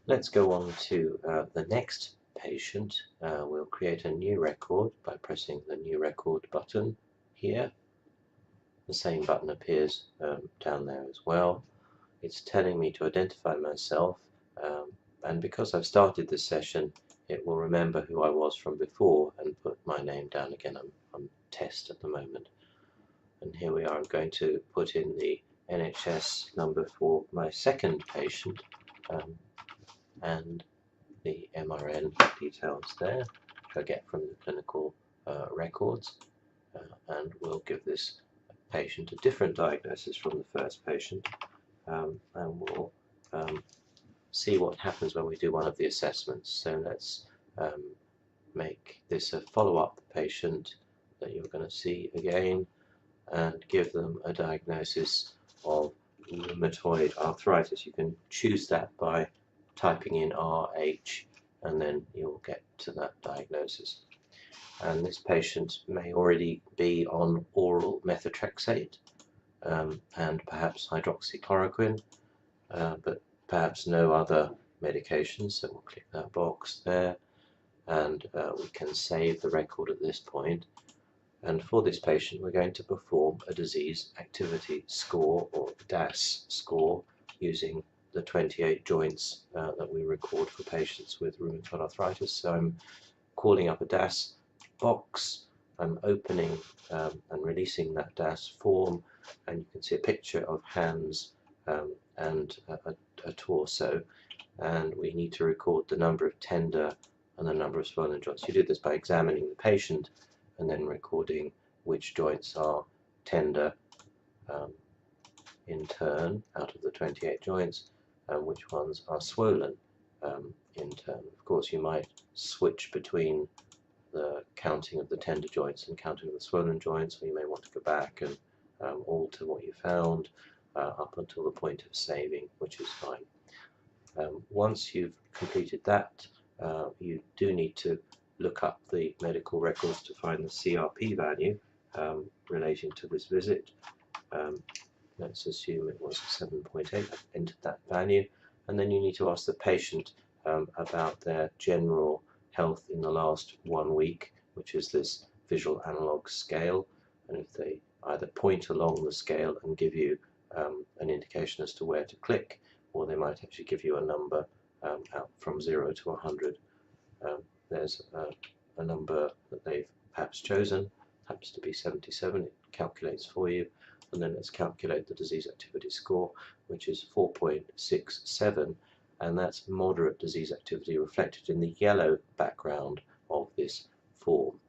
Let's go on to the next patient. We'll create a new record by pressing the new record button here. The same button appears down there as well. It's telling me to identify myself, and because I've started this session, it will remember who I was from before and put my name down again. I'm test at the moment. And here we are. I'm going to put in the NHS number for my second patient, and the MRN details there, which I get from the clinical records, and we'll give this patient a different diagnosis from the first patient, and we'll see what happens when we do one of the assessments. So let's make this a follow-up patient that you're going to see again and give them a diagnosis of rheumatoid arthritis. You can choose that by typing in RH, and then you'll get to that diagnosis. And this patient may already be on oral methotrexate and perhaps hydroxychloroquine, but perhaps no other medications. So we'll click that box there, and we can save the record at this point. And for this patient, we're going to perform a disease activity score, or DAS score, using the 28 joints that we record for patients with rheumatoid arthritis. So I'm calling up a DAS box, I'm opening and releasing that DAS form, and you can see a picture of hands and a torso, and we need to record the number of tender and the number of swollen joints. You do this by examining the patient and then recording which joints are tender in turn out of the 28 joints, and which ones are swollen in turn. Of course, you might switch between the counting of the tender joints and counting of the swollen joints, or you may want to go back and alter what you found up until the point of saving, which is fine. Once you've completed that, you do need to look up the medical records to find the CRP value relating to this visit. Let's assume it was 7.8. I've entered that value, and then you need to ask the patient about their general health in the last 1 week, which is this visual analog scale, and if they either point along the scale and give you an indication as to where to click, or they might actually give you a number out from 0 to 100. There's a number that they've perhaps chosen, happens to be 77, it calculates for you, and then let's calculate the disease activity score, which is 4.67, and that's moderate disease activity reflected in the yellow background of this form.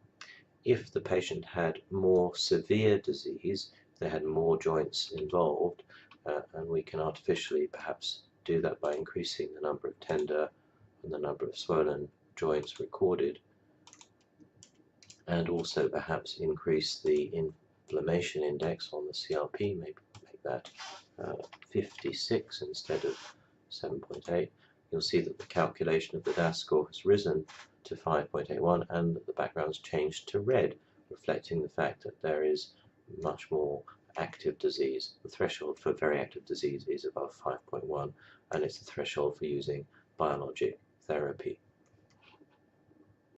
If the patient had more severe disease, they had more joints involved, and we can artificially perhaps do that by increasing the number of tender and the number of swollen joints recorded, and also perhaps increase the inflammation index on the CRP, maybe make that 56 instead of 7.8. You'll see that the calculation of the DAS score has risen to 5.81, and that the background has changed to red, reflecting the fact that there is much more active disease. The threshold for very active disease is above 5.1, and it's the threshold for using biologic therapy.